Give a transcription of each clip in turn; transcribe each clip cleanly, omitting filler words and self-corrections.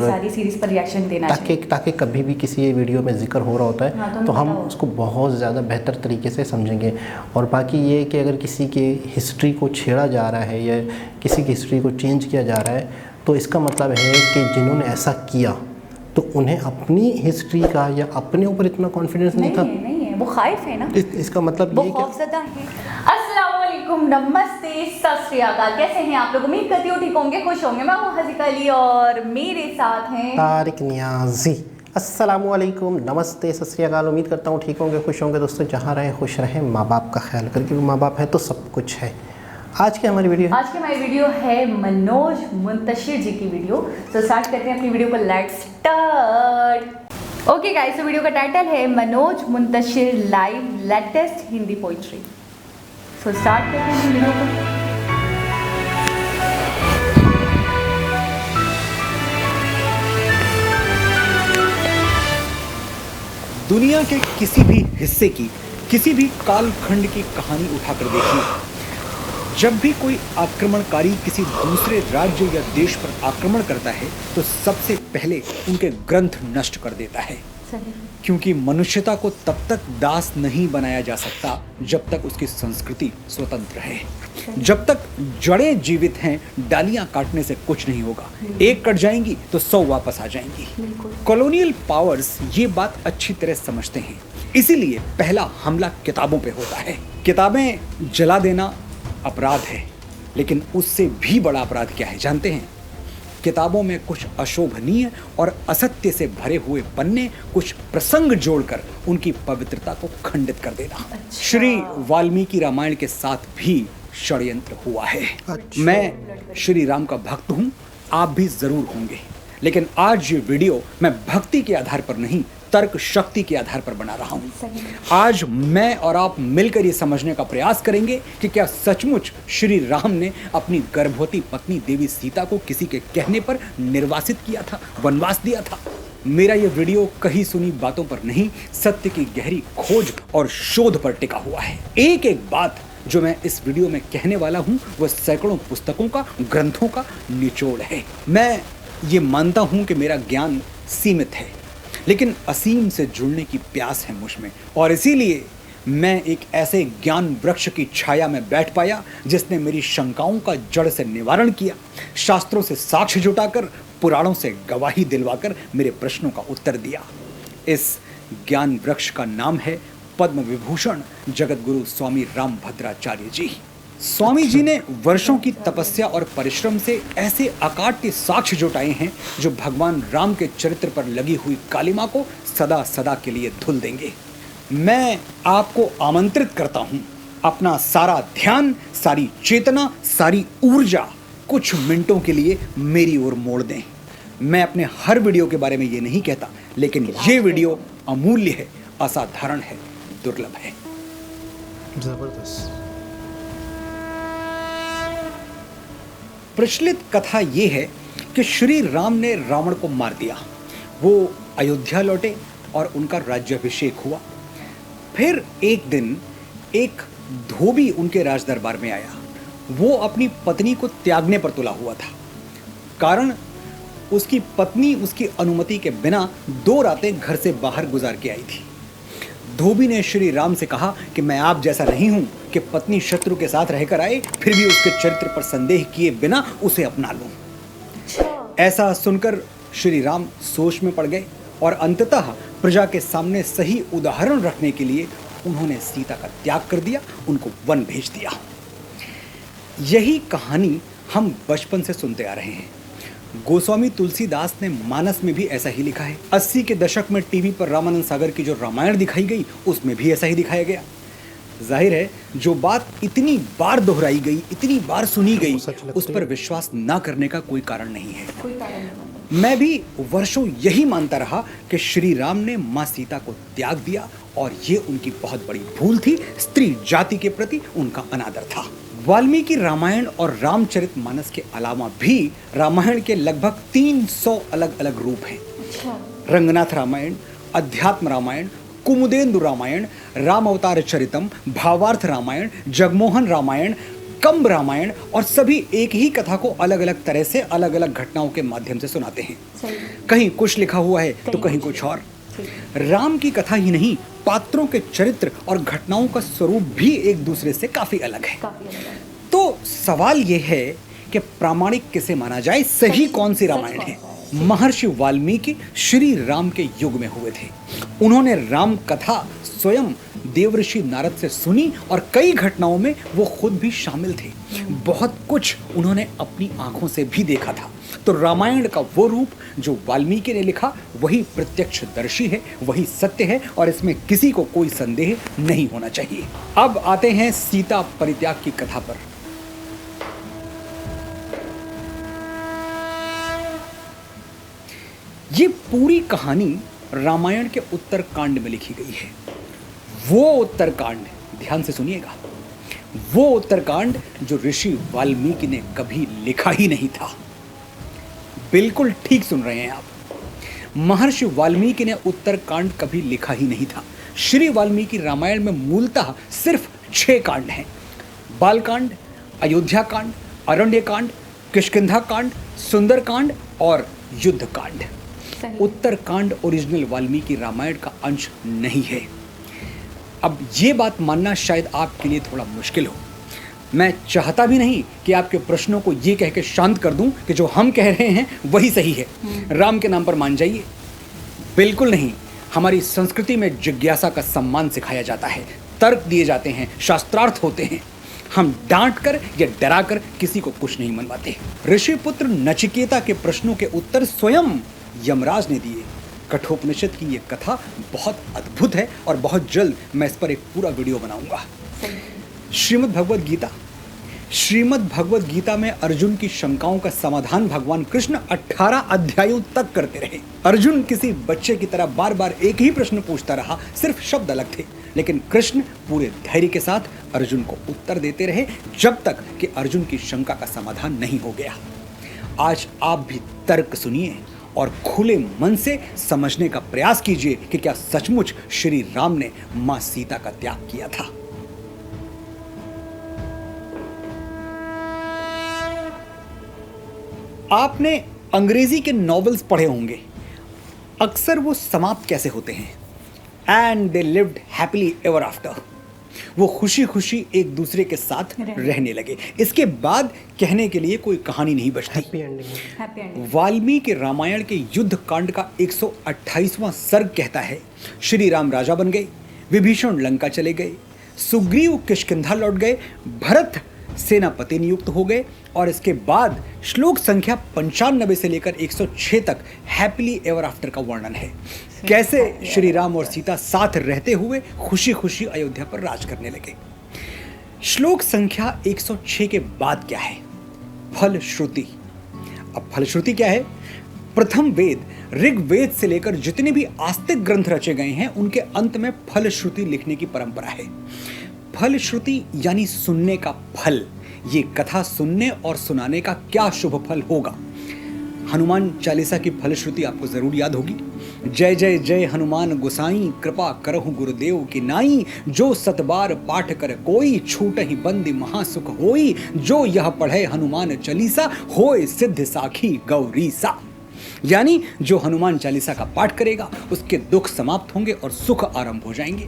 सारी सीरीज पर रिएक्शन देना चाहिए, ताकि कभी भी किसी वीडियो में जिक्र हो रहा होता है हाँ, तो हम उसको बहुत ज़्यादा बेहतर तरीके से समझेंगे। और बाकी ये कि अगर किसी की हिस्ट्री को छेड़ा जा रहा है या किसी की हिस्ट्री को चेंज किया जा रहा है तो इसका मतलब है कि जिन्होंने ऐसा किया तो उन्हें अपनी हिस्ट्री का या अपने ऊपर इतना कॉन्फिडेंस नहीं था। नहीं है, वो खाइफ है ना, इसका मतलब वो ये खौफज़दा है। अस्सलाम वालेकुम, नमस्ते, सत श्री अकाल। कैसे हैं आप लोग? उम्मीद करती हूँ ठीक होंगे, खुश होंगे। मैं हूँ हज़ीका अली और मेरे साथ हैं तारिक नियाज़ी। अस्सलामु अलैकुम, नमस्ते, सत श्री अकाल। उम्मीद करता हूँ ठीक होंगे, खुश होंगे। दोस्तों जहाँ रहें खुश रहें, माँ बाप का ख्याल करके, क्योंकि माँ बाप है तो सब कुछ है। आज की हमारी वीडियो है मनोज मुंतशिर जी की वीडियो। तो स्टार्ट करते हैं अपनी वीडियो को, लेट्स स्टार्ट। ओके गाइस, तो वीडियो का टाइटल है Manoj Muntashir live latest Hindi poetry. तो स्टार्ट करते हैं वीडियो को। दुनिया के किसी भी हिस्से की, किसी भी कालखंड की कहानी उठाकर देखिए। जब भी कोई आक्रमणकारी किसी दूसरे राज्य या देश पर आक्रमण करता है तो सबसे पहले उनके ग्रंथ नष्ट कर देता है, क्योंकि मनुष्यता को तब तक दास नहीं बनाया जा सकता जब तक उसकी संस्कृति स्वतंत्र है। जब तक जड़ें जीवित हैं, डालियां काटने से कुछ नहीं होगा। एक कट जाएंगी तो 100 वापस आ जाएंगी। कॉलोनियल पावर्स ये बात अच्छी तरह समझते हैं, इसीलिए पहला हमला किताबों पे होता है। किताबें जला देना अपराध है, लेकिन उससे भी बड़ा अपराध क्या है जानते हैं? किताबों में कुछ अशोभनीय और असत्य से भरे हुए पन्ने, कुछ प्रसंग जोड़कर उनकी पवित्रता को खंडित कर देना। श्री वाल्मीकि रामायण के साथ भी षड्यंत्र हुआ है। मैं श्री राम का भक्त हूँ, आप भी जरूर होंगे, लेकिन आज ये वीडियो मैं भक्ति के आधार पर नहीं, तर्क शक्ति के आधार पर बना रहा हूँ। आज मैं और आप मिलकर ये समझने का प्रयास करेंगे कि क्या सचमुच श्री राम ने अपनी गर्भवती पत्नी देवी सीता को किसी के कहने पर निर्वासित किया था, वनवास दिया था। मेरा ये वीडियो कहीं सुनी बातों पर नहीं, सत्य की गहरी खोज और शोध पर टिका हुआ है। एक एक बात जो मैं इस वीडियो में कहने वाला हूँ वह सैकड़ों पुस्तकों का, ग्रंथों का निचोड़ है। मैं ये मानता हूँ कि मेरा ज्ञान सीमित है, लेकिन असीम से जुड़ने की प्यास है मुझ में, और इसीलिए मैं एक ऐसे ज्ञान वृक्ष की छाया में बैठ पाया जिसने मेरी शंकाओं का जड़ से निवारण किया, शास्त्रों से साक्ष्य जुटाकर, पुराणों से गवाही दिलवाकर मेरे प्रश्नों का उत्तर दिया। इस ज्ञान वृक्ष का नाम है पद्म विभूषण जगतगुरु स्वामी रामभद्राचार्य जी। स्वामी जी ने वर्षों की तपस्या और परिश्रम से ऐसे अकाट्य साक्ष्य जुटाए हैं जो भगवान राम के चरित्र पर लगी हुई कालिमा को सदा सदा के लिए धुल देंगे। मैं आपको आमंत्रित करता हूं, अपना सारा ध्यान, सारी चेतना, सारी ऊर्जा कुछ मिनटों के लिए मेरी ओर मोड़ दें। मैं अपने हर वीडियो के बारे में ये नहीं कहता, लेकिन ये वीडियो अमूल्य है, असाधारण है, दुर्लभ है। जबरदस्त। प्रचलित कथा ये है कि श्री राम ने रावण को मार दिया। वो अयोध्या लौटे और उनका राज्याभिषेक हुआ। फिर एक दिन एक धोबी उनके राज दरबार में आया। वो अपनी पत्नी को त्यागने पर तुला हुआ था। कारण उसकी पत्नी उसकी अनुमति के बिना 2 रातें घर से बाहर गुजार के आई थी। धोबी ने श्री राम से कहा कि मैं आप जैसा नहीं हूं कि पत्नी शत्रु के साथ रहकर आए फिर भी उसके चरित्र पर संदेह किए बिना उसे अपना लूं। ऐसा सुनकर श्री राम सोच में पड़ गए और अंततः प्रजा के सामने सही उदाहरण रखने के लिए उन्होंने सीता का त्याग कर दिया, उनको वन भेज दिया। यही कहानी हम बचपन से सुनते आ रहे हैं। गोस्वामी तुलसीदास ने मानस में भी ऐसा ही लिखा है। 80 के दशक में टीवी पर रामानंद सागर की जो रामायण दिखाई गई उसमें भी ऐसा ही दिखाया गया। जाहिर है जो बात इतनी बार दोहराई गई, इतनी बार सुनी गई, उस पर विश्वास ना करने का कोई कारण नहीं है। मैं भी वर्षों यही मानता रहा कि श्री राम ने माँ सीता को त्याग दिया और ये उनकी बहुत बड़ी भूल थी। स्त्री जाति के प्रति उनका अनादर था। वाल्मीकि रामायण और रामचरितमानस के अलावा भी रामायण के लगभग 300 अलग अलग रूप हैं। रंगनाथ रामायण, अध्यात्म रामायण, कुमुदेंदु रामायण, राम अवतार चरितम, भावार्थ रामायण, जगमोहन रामायण, कम रामायण और सभी एक ही कथा को अलग अलग तरह से अलग अलग घटनाओं के माध्यम से सुनाते हैं। कहीं कुछ लिखा हुआ है तो कहीं कुछ और। राम की कथा ही नहीं, पात्रों के चरित्र और घटनाओं का स्वरूप भी एक दूसरे से काफी अलग है। तो सवाल यह है कि प्रामाणिक किसे माना जाए, सही कौन सी रामायण है? महर्षि वाल्मीकि श्री राम के युग में हुए थे। उन्होंने राम कथा स्वयं देवर्षि नारद से सुनी और कई घटनाओं में वो खुद भी शामिल थे। बहुत कुछ उन्होंने अपनी आंखों से भी देखा था। तो रामायण का वो रूप जो वाल्मीकि ने लिखा वही प्रत्यक्षदर्शी है, वही सत्य है और इसमें किसी को कोई संदेह नहीं होना चाहिए। अब आते हैं सीता परित्याग की कथा पर। ये पूरी कहानी रामायण के उत्तरकांड में लिखी गई है। वो उत्तरकांड, ध्यान से सुनिएगा, वो उत्तरकांड जो ऋषि वाल्मीकि ने कभी लिखा ही नहीं था। बिल्कुल ठीक सुन रहे हैं आप, महर्षि वाल्मीकि ने उत्तरकांड कभी लिखा ही नहीं था। श्री वाल्मीकि रामायण में मूलतः सिर्फ 6 कांड हैं। बालकांड, अयोध्या कांड, अरण्य कांड, किष्किंधा कांड, सुंदरकांड और युद्ध कांड। उत्तरकांड ओरिजिनल वाल्मीकि रामायण का अंश नहीं है। अब ये बात मानना शायद आपके लिए थोड़ा मुश्किल हो। मैं चाहता भी नहीं कि आपके प्रश्नों को ये कह के शांत कर दूं कि जो हम कह रहे हैं वही सही है, राम के नाम पर मान जाइए। बिल्कुल नहीं। हमारी संस्कृति में जिज्ञासा का सम्मान सिखाया जाता है, तर्क दिए जाते हैं, शास्त्रार्थ होते हैं। हम डांट कर या डरा कर किसी को कुछ नहीं मनवाते। ऋषिपुत्र नचिकेता के प्रश्नों के उत्तर स्वयं यमराज ने दिए। कठोपनिषद की ये कथा बहुत अद्भुत है और बहुत जल्द मैं इस पर एक पूरा वीडियो बनाऊंगा। श्रीमद् भगवद गीता में अर्जुन की शंकाओं का समाधान भगवान कृष्ण 18 अध्यायों तक करते रहे। अर्जुन किसी बच्चे की तरह बार बार एक ही प्रश्न पूछता रहा, सिर्फ शब्द अलग थे, लेकिन कृष्ण पूरे धैर्य के साथ अर्जुन को उत्तर देते रहे जब तक कि अर्जुन की शंका का समाधान नहीं हो गया। आज आप भी तर्क सुनिए और खुले मन से समझने का प्रयास कीजिए कि क्या सचमुच श्री राम ने मां सीता का त्याग किया था। आपने अंग्रेजी के नॉवेल्स पढ़े होंगे। अक्सर वो समाप्त कैसे होते हैं? And they lived happily ever after. वो खुशी खुशी एक दूसरे के साथ रहने लगे। इसके बाद कहने के लिए कोई कहानी नहीं बचती। Happy ending. वाल्मीकि रामायण के युद्ध कांड का 128वां सर्ग कहता है, श्री राम राजा बन गए, विभीषण लंका चले गए, सुग्रीव किष्किंधा लौट गए, भरत सेनापति नियुक्त हो गए और इसके बाद श्लोक संख्या 95 से लेकर 106 तक हैप्पीली एवर आफ्टर का वर्णन है। कैसे श्री राम और सीता साथ रहते हुए खुशी खुशी अयोध्या पर राज करने लगे। श्लोक संख्या 106 के बाद क्या है? फलश्रुति। अब फलश्रुति क्या है? प्रथम वेद ऋग्वेद से लेकर जितने भी आस्तिक ग्रंथ रचे गए हैं उनके अंत में फलश्रुति लिखने की परंपरा है। फलश्रुति यानी सुनने का फल। ये कथा सुनने और सुनाने का क्या शुभ फल होगा। हनुमान चालीसा की फलश्रुति आपको जरूर याद होगी। जय जय जय हनुमान गोसाई, कृपा करहु गुरुदेव की नाई, जो सतबार पाठ कर कोई, छूटहि बंदी महासुख होई, जो यह पढ़े हनुमान चालीसा, होए सिद्ध साखी गौरीसा। यानी जो हनुमान चालीसा का पाठ करेगा उसके दुख समाप्त होंगे और सुख आरंभ हो जाएंगे।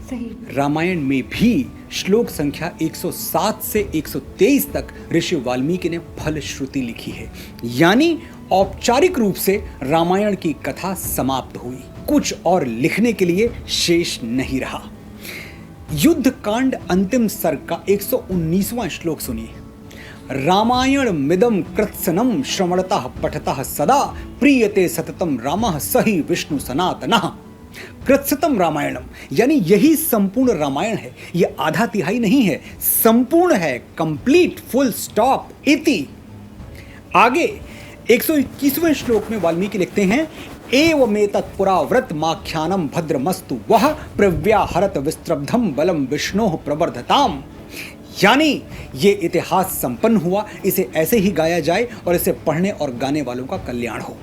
रामायण में भी श्लोक संख्या 107 से 123 तक ऋषि वाल्मीकि ने फलश्रुति लिखी है। यानी औपचारिक रूप से रामायण की कथा समाप्त हुई, कुछ और लिखने के लिए शेष नहीं रहा। युद्ध कांड अंतिम सर्ग का 119वां श्लोक सुनिए। रामायण मिदम कृत्सनम श्रवणतः पठतः सदा, प्रीयते सततम रामः सही विष्णु सनातनः। कृत्सतम रामायणम यानी यही संपूर्ण रामायण है। यह आधा तिहाई नहीं है, संपूर्ण है, कंप्लीट, फुल स्टॉप, इति। आगे 121वें श्लोक में वाल्मीकि लिखते हैं, एवमेतत् पुराव्रत माख्यानम भद्रमस्तु वह प्रव्याहरत विस्त्रब्धम बलम विष्णोः प्रवर्धताम। यानी ये इतिहास संपन्न हुआ, इसे ऐसे ही गाया जाए और इसे पढ़ने और गाने वालों का कल्याण हो।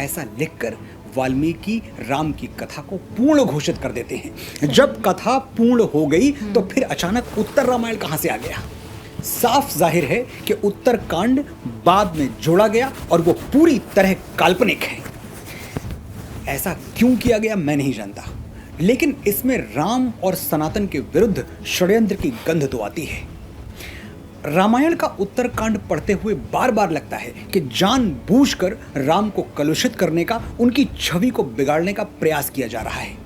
ऐसा लिखकर वाल्मीकि राम की कथा को पूर्ण घोषित कर देते हैं। जब कथा पूर्ण हो गई तो फिर अचानक उत्तर रामायण कहां से आ गया? साफ जाहिर है कि उत्तरकांड बाद में जोड़ा गया और वो पूरी तरह काल्पनिक है। ऐसा क्यों किया गया मैं नहीं जानता, लेकिन इसमें राम और सनातन के विरुद्ध षड्यंत्र की गंध तो आती है। रामायण का उत्तरकांड पढ़ते हुए बार बार लगता है कि जानबूझकर राम को कलुषित करने का, उनकी छवि को बिगाड़ने का प्रयास किया जा रहा है।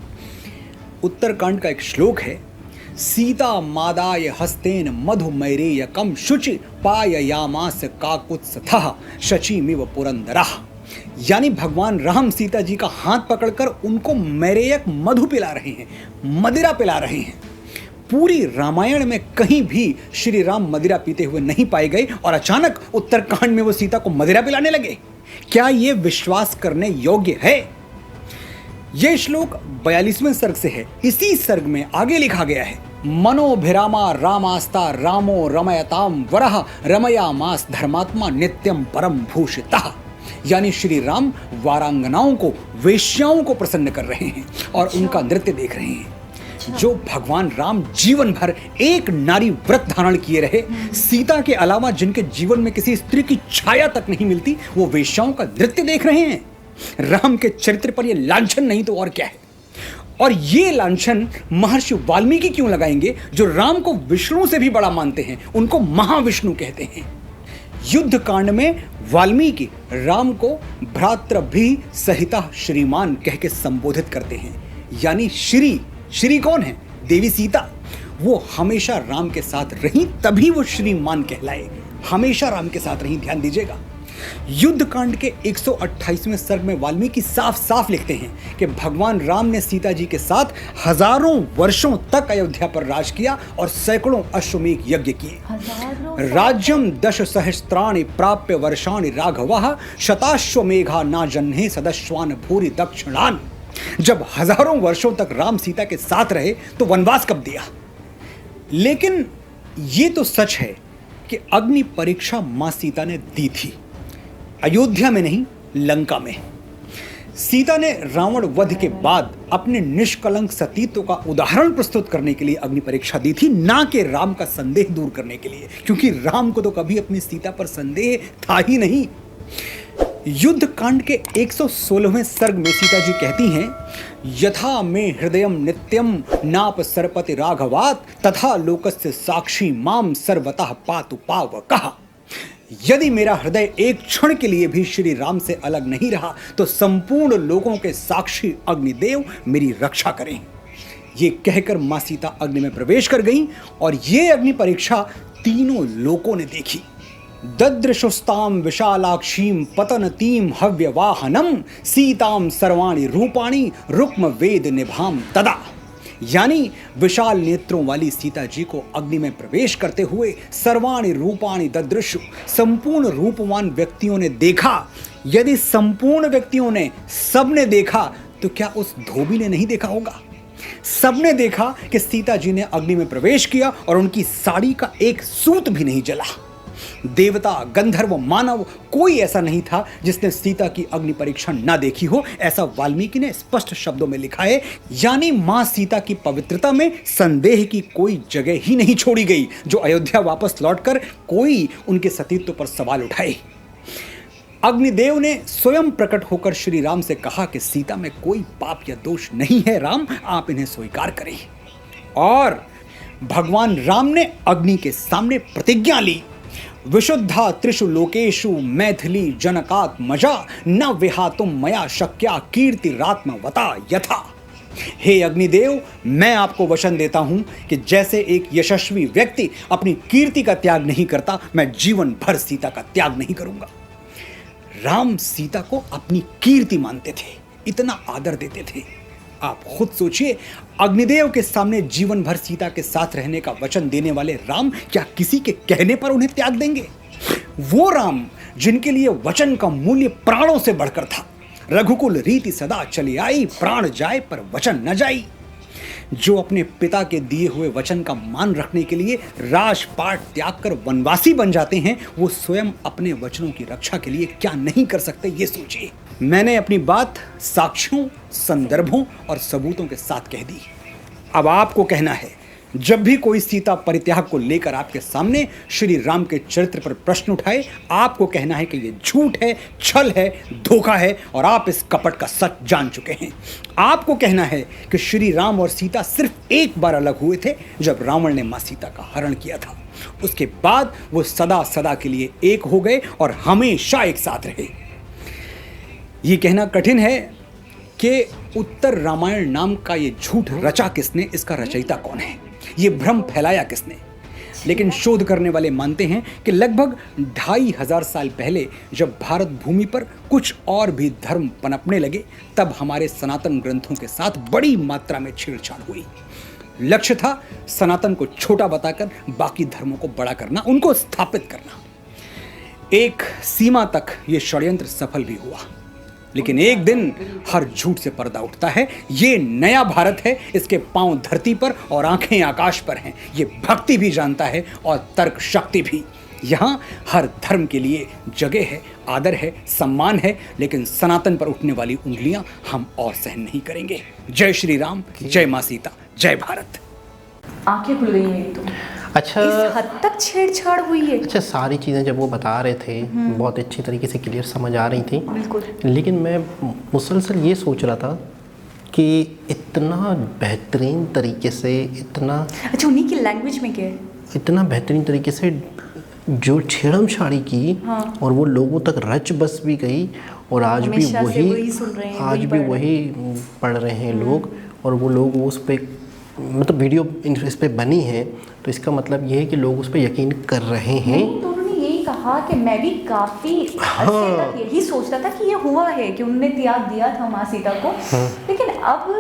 उत्तरकांड का एक श्लोक है, सीता मादाय हस्तेन मधुमैरेयकम शुचि पाययामास काकुत्स्थः शचीमिव पुरंदरः। यानी भगवान राम सीता जी का हाथ पकड़कर उनको मैरेयक मधु पिला रहे हैं, मदिरा पिला रहे हैं। पूरी रामायण में कहीं भी श्री राम मदिरा पीते हुए नहीं पाए गए और अचानक उत्तरकांड में वो सीता को मदिरा पिलाने लगे। क्या ये विश्वास करने योग्य है? यह श्लोक 42वें सर्ग से है। इसी सर्ग में आगे लिखा गया है, मनोभिरामा रामास्ता रामो रमयताम वरह रमयामास धर्मात्मा नित्यम परम भूषितः। यानी श्री राम वारांगनाओं को, वेश्याओं को प्रसन्न कर रहे हैं और उनका नृत्य देख रहे हैं। जो भगवान राम जीवन भर एक नारी व्रत धारण किए रहे, सीता के अलावा जिनके जीवन में किसी स्त्री की छाया तक नहीं मिलती, वो वेश्याओं का नृत्य देख रहे हैं। राम के चरित्र पर यह लांछन नहीं तो और क्या है? और ये लांछन महर्षि वाल्मीकि क्यों लगाएंगे, जो राम को विष्णु से भी बड़ा मानते हैं, उनको महाविष्णु कहते हैं। युद्ध कांड में वाल्मीकि राम को भ्रातृभि सहिता श्रीमान कह के संबोधित करते हैं। यानी श्री कौन है? देवी सीता। वो हमेशा राम के साथ रही, तभी वो श्रीमान कहलाए। हमेशा राम के साथ रही, ध्यान दीजिएगा। युद्ध कांड के 128वें सर्ग में वाल्मीकि साफ साफ लिखते हैं कि भगवान राम ने सीता जी के साथ हजारों वर्षों तक अयोध्या पर राज किया और सैकड़ों अश्वमेघ यज्ञ किए। राज्यम 10 सहस्त्राणि प्राप्य वर्षाणि राघवः शताश्वमेघा ना जन्हे सदस्वान भूरि दक्षिणान। जब हजारों वर्षों तक राम सीता के साथ रहे तो वनवास कब दिया? लेकिन यह तो सच है कि अग्नि परीक्षा मां सीता ने दी थी, अयोध्या में नहीं, लंका में। सीता ने रावण वध के बाद अपने निष्कलंक सतीत्व का उदाहरण प्रस्तुत करने के लिए अग्नि परीक्षा दी थी, ना कि राम का संदेह दूर करने के लिए, क्योंकि राम को तो कभी अपनी सीता पर संदेह था ही नहीं। युद्ध कांड के 116वें सर्ग में सीता जी कहती हैं, यथा मे हृदयम नित्यम नाप सरपति राघवात तथा लोकस्य साक्षी माम सर्वतः पातु पावकः। यदि मेरा हृदय एक क्षण के लिए भी श्री राम से अलग नहीं रहा तो संपूर्ण लोगों के साक्षी अग्निदेव मेरी रक्षा करें। ये कहकर मां सीता अग्नि में प्रवेश कर गईं और ये अग्नि परीक्षा तीनों लोगों ने देखी। ददृशुस्ताम विशालाक्षीम पतनतीम हव्यवाहनम सीताम सर्वाणि रूपाणि रुक्म वेद निभाम तदा। यानी विशाल नेत्रों वाली सीता जी को अग्नि में प्रवेश करते हुए सर्वाणि रूपाणि ददृशु, संपूर्ण रूपवान व्यक्तियों ने देखा। यदि संपूर्ण व्यक्तियों ने, सबने देखा, तो क्या उस धोबी ने नहीं देखा होगा? सबने देखा कि सीता जी ने अग्नि में प्रवेश किया और उनकी साड़ी का एक सूत भी नहीं जला। देवता, गंधर्व, मानव, कोई ऐसा नहीं था जिसने सीता की अग्नि परीक्षा ना देखी हो, ऐसा वाल्मीकि ने स्पष्ट शब्दों में लिखा है। यानी मां सीता की पवित्रता में संदेह की कोई जगह ही नहीं छोड़ी गई, जो अयोध्या वापस लौटकर कोई उनके सतीत्व पर सवाल उठाए। अग्निदेव ने स्वयं प्रकट होकर श्री राम से कहा कि सीता में कोई पाप या दोष नहीं है, राम आप इन्हें स्वीकार करें। और भगवान राम ने अग्नि के सामने प्रतिज्ञा ली, विशुद्धा त्रिषु लोकेषु मैथिली जनकात्मजा न विहातुम मया शक्या कीर्तिरात्मवता यथा। हे अग्निदेव, मैं आपको वचन देता हूं कि जैसे एक यशस्वी व्यक्ति अपनी कीर्ति का त्याग नहीं करता, मैं जीवन भर सीता का त्याग नहीं करूंगा। राम सीता को अपनी कीर्ति मानते थे, इतना आदर देते थे। आप खुद सोचिए, अग्निदेव के सामने जीवन भर सीता के साथ रहने का वचन देने वाले राम क्या किसी के कहने पर उन्हें त्याग देंगे? वो राम जिनके लिए वचन का मूल्य प्राणों से बढ़कर था। रघुकुल रीति सदा चली आई, प्राण जाए पर वचन न जाई। जो अपने पिता के दिए हुए वचन का मान रखने के लिए राजपाट त्याग कर वनवासी बन जाते हैं, वो स्वयं अपने वचनों की रक्षा के लिए क्या नहीं कर सकते, ये सोचिए। मैंने अपनी बात साक्ष्यों, संदर्भों और सबूतों के साथ कह दी। अब आपको कहना है जब भी कोई सीता परित्याग को लेकर आपके सामने श्री राम के चरित्र पर प्रश्न उठाए, आपको कहना है कि ये झूठ है, छल है, धोखा है और आप इस कपट का सच जान चुके हैं। आपको कहना है कि श्री राम और सीता सिर्फ एक बार अलग हुए थे जब रावण ने मां सीता का हरण किया था। उसके बाद वो सदा सदा के लिए एक हो गए और हमेशा एक साथ रहे। ये कहना कठिन है कि उत्तर रामायण नाम का ये झूठ रचा किसने, इसका रचयिता कौन है, ये भ्रम फैलाया किसने। लेकिन शोध करने वाले मानते हैं कि लगभग 2500 साल पहले जब भारत भूमि पर कुछ और भी धर्म पनपने लगे, तब हमारे सनातन ग्रंथों के साथ बड़ी मात्रा में छेड़छाड़ हुई। लक्ष्य था सनातन को छोटा बताकर बाकी धर्मों को बड़ा करना, उनको स्थापित करना। एक सीमा तक ये षड्यंत्र सफल भी हुआ, लेकिन एक दिन हर झूठ से पर्दा उठता है। ये नया भारत है, इसके पांव धरती पर और आंखें आकाश पर हैं। ये भक्ति भी जानता है और तर्क शक्ति भी। यहाँ हर धर्म के लिए जगह है, आदर है, सम्मान है, लेकिन सनातन पर उठने वाली उंगलियां हम और सहन नहीं करेंगे। जय श्री राम, जय मां सीता, जय भारत। आंखें खुल गई मेरी तो। अच्छा, इस हद तक छेड़छाड़ हुई है। अच्छा, सारी चीज़ें जब वो बता रहे थे बहुत अच्छी तरीके से क्लियर समझ आ रही थी, बिल्कुल। लेकिन मैं मुसलसल ये सोच रहा था कि इतना बेहतरीन तरीके से, इतना अच्छा, उन्हीं की लैंग्वेज में क्या है, इतना बेहतरीन तरीके से जो छेड़म छाड़ी की, हाँ। और वो लोगों तक रच बस भी गई, और आज भी वही सुन रहे हैं, आज भी वही पढ़ रहे हैं लोग, और वो लोग उस पर मतलब वीडियो इस पे बनी है, तो इसका मतलब ये है कि लोग उस पर यकीन कर रहे हैं। नहीं, तो उन्होंने यही कहा कि मैं भी काफ़ी अरसे तक यही सोचता था कि ये हुआ है कि उन्होंने त्याग दिया था माँ सीता को। लेकिन अब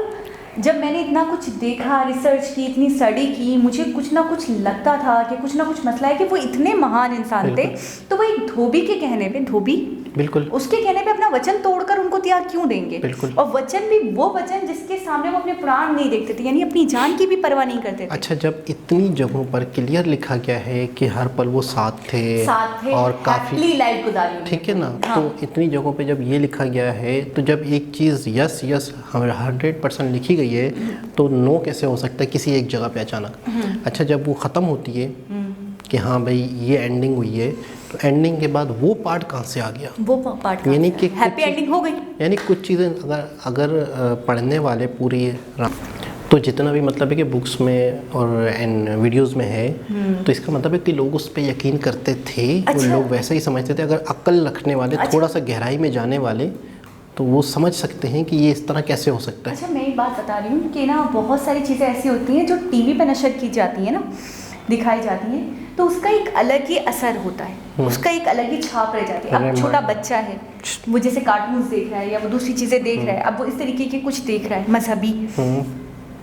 जब मैंने इतना कुछ देखा, रिसर्च की, इतनी स्टडी की, मुझे कुछ ना कुछ लगता था कि कुछ ना कुछ मसला है कि वो इतने महान इंसान थे, तो वो एक धोबी के कहने पे, धोबी बिल्कुल उसके कहने पे अपना वचन तोड़कर उनको त्याग क्यों देंगे। बिल्कुल। और वचन भी वो वचन जिसके सामने वो अपने प्राण नहीं देखते थे, यानी अपनी जान की भी परवाह नहीं करते थे। अच्छा, जब इतनी जगहों पर क्लियर लिखा गया है कि हर पल वो साथ थे और काफ़ी लाइफ गुजारी, ठीक है ना, हाँ। तो इतनी जगहों पे जब ये लिखा गया है, तो जब एक चीज़ यस 100% लिखी गई है, तो नो कैसे हो सकता है किसी एक जगह पे अचानक। अच्छा, जब वो ख़त्म होती है कि हाँ भाई ये एंडिंग हुई है, तो एंडिंग के बाद वो पार्ट कहाँ से आ गया, वो पार्ट यानी कि हैप्पी एंडिंग हो गई। यानी कुछ चीज़ें अगर पढ़ने वाले पूरी, तो जितना भी मतलब है कि बुक्स में और वीडियोस में है, तो इसका मतलब है कि लोग उस पर यकीन करते थे। अच्छा। वो लोग वैसे ही समझते थे। अगर अक्ल रखने वाले, अच्छा। थोड़ा सा गहराई में जाने वाले, तो वो समझ सकते हैं कि ये इस तरह कैसे हो सकता है। अच्छा, मैं एक बात बता रही हूँ कि ना बहुत सारी चीज़ें ऐसी होती हैं जो टीवी पे नशर की जाती हैं ना, दिखाई जाती हैं, तो उसका एक अलग ही असर होता है, उसका एक अलग ही छाप रह जाती है। अब छोटा बच्चा है, वो जैसे कार्टून्स देख रहा है या वो दूसरी चीज़ें देख रहा है, अब वो इस तरीके के कुछ देख रहा है मजहबी,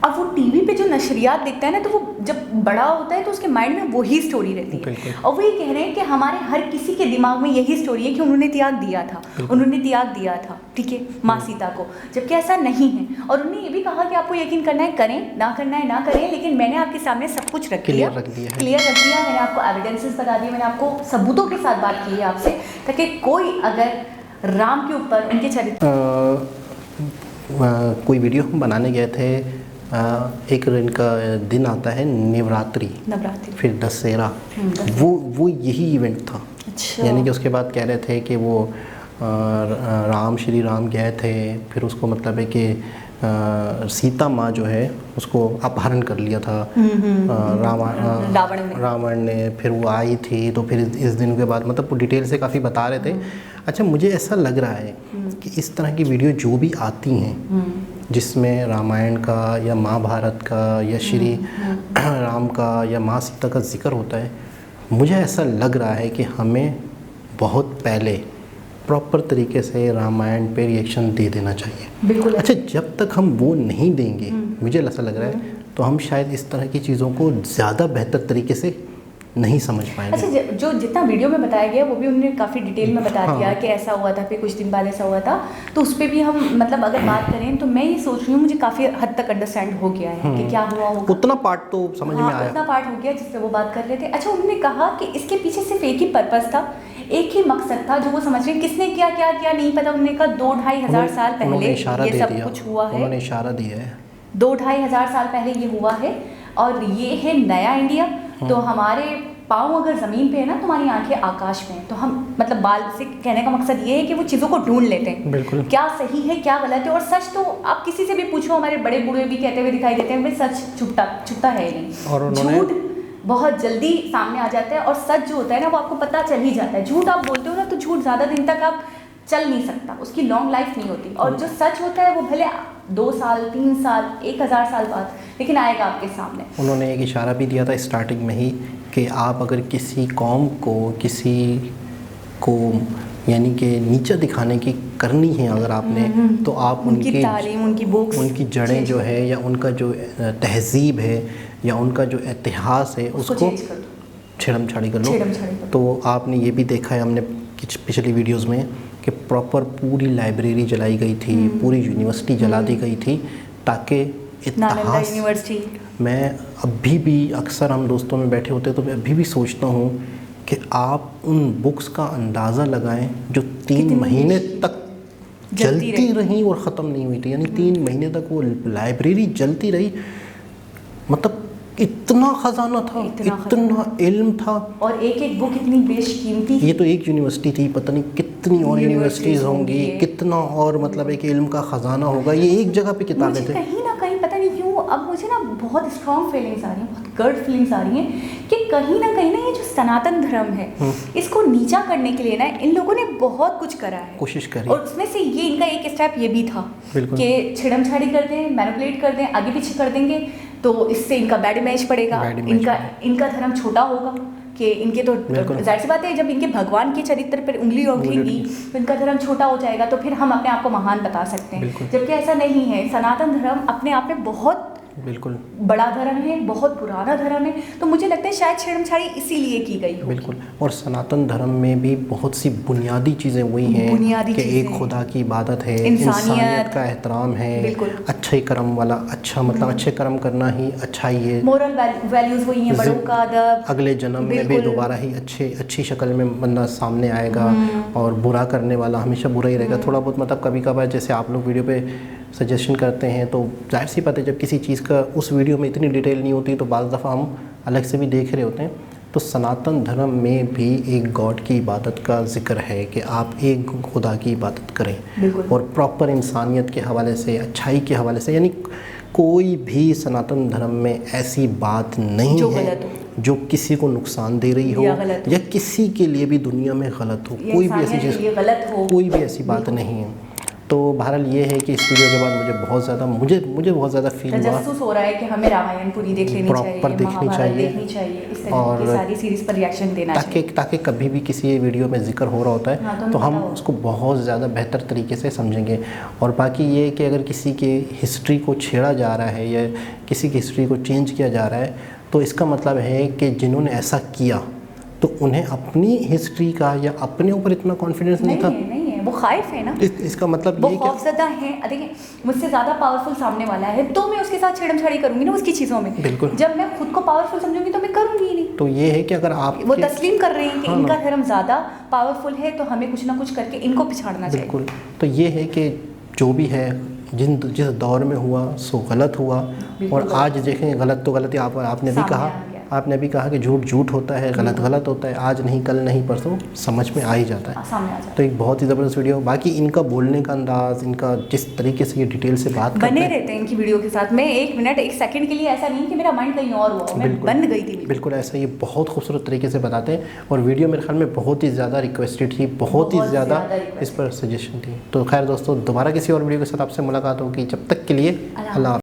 अब वो टीवी पे जो नशरियात देखता है ना, तो वो जब बड़ा होता है तो उसके माइंड में वही स्टोरी रहती है। और वो ये कह रहे हैं कि हमारे हर किसी के दिमाग में यही स्टोरी है कि उन्होंने त्याग दिया था, उन्होंने त्याग दिया था, ठीक है, माँ सीता को, जबकि ऐसा नहीं है। और उन्होंने ये भी कहा कि आपको यकीन करना है करें, ना करना है ना करें, लेकिन मैंने आपके सामने सब कुछ क्लियर रख दिया। मैंने आपको एविडेंसेस बता दिए, मैंने आपको सबूतों के साथ बात की है आपसे, ताकि कोई अगर राम के ऊपर उनके चरित्र कोई वीडियो हम बनाने गए थे, एक इनका दिन आता है नवरात्रि, फिर दशहरा, वो यही इवेंट था। अच्छा। यानी कि उसके बाद कह रहे थे कि वो श्री राम गए थे, फिर उसको मतलब है कि सीता माँ जो है उसको अपहरण कर लिया था रावण ने, फिर वो आई थी, तो फिर इस दिन के बाद मतलब डिटेल से काफ़ी बता रहे थे। अच्छा, मुझे ऐसा लग रहा है कि इस तरह की वीडियो जो भी आती हैं, जिसमें रामायण का या महाभारत का या श्री राम का या माँ सीता का जिक्र होता है, मुझे ऐसा लग रहा है कि हमें बहुत पहले प्रॉपर तरीके से रामायण पे रिएक्शन दे देना चाहिए। बिल्कुल। अच्छा, जब तक हम वो नहीं देंगे, मुझे ऐसा लग रहा है, तो हम शायद इस तरह की चीज़ों को ज़्यादा बेहतर तरीके से नहीं समझ पाएंगे। अच्छा, जो जितना वीडियो में बताया गया वो भी उन्होंने काफ़ी डिटेल में बता दिया कि ऐसा हुआ था, फिर कुछ दिन बाद ऐसा हुआ था, तो उस पर भी हम मतलब अगर बात करें तो मैं ये सोच रही हूँ, मुझे काफ़ी हद तक अंडरस्टैंड हो गया है कि क्या हुआ होगा। उतना पार्ट तो समझ में आया, उतना पार्ट हो गया जिससे वो बात कर रहे थे। अच्छा, उन्होंने कहा कि इसके पीछे सिर्फ एक ही पर्पज़ था, एक ही मकसद था जो वो समझ रहे हैं। किसने क्या क्या क्या नहीं पता। उन्होंने कहा 2-2.5 साल पहले ये सब कुछ हुआ है। उन्होंने इशारा दिया है, 2-2.5 साल पहले ये हुआ है। और ये है नया इंडिया। तो हमारे पाँव अगर ज़मीन पे है ना, तुम्हारी आंखें आकाश में है। तो हम मतलब बाल से कहने का मकसद ये है कि वो चीज़ों को ढूंढ लेते हैं, बिल्कुल क्या सही है क्या गलत है। और सच तो आप किसी से भी पूछो, हमारे बड़े बूढ़े भी कहते हुए दिखाई देते हैं भाई सच छुपता है ही नहीं। और उन्होंने झूठ बहुत जल्दी सामने आ जाता है, और सच जो होता है ना वो आपको पता चल ही जाता है। झूठ आप बोलते हो ना तो झूठ ज़्यादा दिन तक आप चल नहीं सकता, उसकी लॉन्ग लाइफ नहीं होती। और जो सच होता है वो भले 2 साल 3 साल 1000 साल बाद लेकिन आएगा आपके सामने। उन्होंने एक इशारा भी दिया था स्टार्टिंग में ही कि आप अगर किसी कौम को किसी को यानी कि नीचा दिखाने की करनी है अगर आपने, तो आप उनकी तालीम, उनकी बुक्स, उनकी जड़ें जो है या उनका जो तहज़ीब है या उनका जो इतिहास है उसको छेड़म छाड़ी कर लो। तो आपने ये भी देखा है हमने पिछली वीडियोस में कि प्रॉपर पूरी लाइब्रेरी जलाई गई थी, पूरी यूनिवर्सिटी जला दी गई थी ताकि इतिहास। मैं अभी भी अक्सर हम दोस्तों में बैठे होते तो मैं अभी भी सोचता हूँ कि आप उन बुक्स का अंदाज़ा लगाएं जो 3 महीने तक जलती रही और ख़त्म नहीं हुई थी। यानी 3 महीने तक वो लाइब्रेरी जलती रही। मतलब इतना ख़जाना था, इतना इल्म था, और एक बुक इतनी बेशकीमती। ये तो एक यूनिवर्सिटी थी, पता नहीं कितनी और यूनिवर्सिटीज़ होंगी, कितना और मतलब एक इल्म का ख़जाना होगा। ये एक जगह पे किताबें थे। कहीं ना कहीं पता नहीं क्यों अब मुझे ना बहुत स्ट्रॉन्ग फीलिंग्स आ रही हैं, बहुत गट फीलिंग्स आ रही हैं कि कहीं ना ये जो सनातन धर्म है इसको नीचा करने के लिए ना इन लोगों ने बहुत कुछ करा है, कोशिश करी। और उसमें से ये इनका एक स्टेप ये भी था कि छिड़म छाड़ी कर दें, मैनिपुलेट कर दें, आगे पीछे कर देंगे तो इससे इनका बैड इमेज पड़ेगा, इनका धर्म छोटा होगा कि इनके तो जाहिर सी बात है जब इनके भगवान के चरित्र पर उंगली उठेगी तो इनका धर्म छोटा हो जाएगा, तो फिर हम अपने आप को महान बता सकते हैं। जबकि ऐसा नहीं है। सनातन धर्म अपने आप में बहुत बड़ा धर्म है, बहुत पुराना धर्म है। तो मुझे लगता है शायद छेड़छाड़ी इसीलिए की गई होगी। बिल्कुल। और सनातन धर्म में भी बहुत सी बुनियादी चीज़ें हुई हैं कि एक खुदा की इबादत है, इंसानियत का एहतराम है, अच्छे कर्म वाला, अच्छा मतलब अच्छे कर्म करना ही अच्छाई है, मोरल वैल्यूज वही हैं, बड़ों का अदब, अगले जन्म में भी दोबारा ही अच्छी शक्ल में बंदा सामने आएगा और बुरा करने वाला हमेशा बुरा ही रहेगा। थोड़ा बहुत मतलब कभी कभार जैसे आप लोग वीडियो पे सजेशन करते हैं तो जाहिर सी बात है जब किसी चीज़ का उस वीडियो में इतनी डिटेल नहीं होती तो बाज़ दफ़ा हम अलग से भी देख रहे होते हैं। तो सनातन धर्म में भी एक गॉड की इबादत का जिक्र है कि आप एक खुदा की इबादत करें और प्रॉपर इंसानियत के हवाले से, अच्छाई के हवाले से। यानी कोई भी सनातन धर्म में ऐसी बात नहीं है जो किसी को नुकसान दे रही हो या किसी के लिए भी दुनिया में गलत हो। कोई भी ऐसी चीज़, कोई भी ऐसी बात नहीं है। तो बहरहाल ये है कि इस वीडियो के बाद मुझे बहुत ज़्यादा फील हुआ, तजस्सुस हो रहा है कि हमें रामायण पूरी देख लेनी चाहिए, प्रॉपर देखनी चाहिए इस तरह की सारी सीरीज़ पर रिएक्शन देना चाहिए ताकि कभी भी किसी वीडियो में जिक्र हो रहा होता है तो हम उसको बहुत ज़्यादा बेहतर तरीके से समझेंगे। और बाकी ये कि अगर किसी के हिस्ट्री को छेड़ा जा रहा है या किसी की हिस्ट्री को चेंज किया जा रहा है तो इसका मतलब है कि जिन्होंने ऐसा किया तो उन्हें अपनी हिस्ट्री का या अपने ऊपर इतना कॉन्फिडेंस नहीं था। वो खाइफ है ना, इसका मतलब वो खौफज़दा है। देखिए मुझसे ज़्यादा पावरफुल सामने वाला है तो मैं उसके साथ छेड़छाड़ी करूंगी ना उसकी चीज़ों में। बिल्कुल। जब मैं खुद को पावरफुल समझूंगी तो मैं करूंगी ही नहीं। तो ये है कि अगर आप वो तस्लीम कर रहे हैं कि इनका धर्म ज़्यादा पावरफुल है तो हमें कुछ ना कुछ करके इनको पिछाड़ना चाहिए। बिल्कुल। तो ये है कि जो भी है जिस दौर में हुआ सो गलत हुआ, और आज देखें गलत तो गलत ही आपने भी कहा कि झूठ होता है, गलत होता है, आज नहीं कल नहीं परसों समझ में आ ही जाता है। तो एक बहुत ही ज़बरदस्त वीडियो। बाकी इनका बोलने का अंदाज़, इनका जिस तरीके से ये डिटेल से बात बने रहते हैं इनकी वीडियो के साथ। मैं 1 मिनट 1 सेकंड के लिए ऐसा नहीं कि मेरा माइंड कहीं और हुआ, मैं बन गई थी। बिल्कुल ऐसा, ये बहुत खूबसूरत तरीके से बताते हैं और वीडियो मेरे ख्याल में बहुत ही ज़्यादा रिक्वेस्टेड थी, बहुत ही ज़्यादा इस पर सजेशन थी। तो खैर दोस्तों दोबारा किसी और वीडियो के साथ आपसे मुलाकात होगी, जब तक के लिए अल्लाह।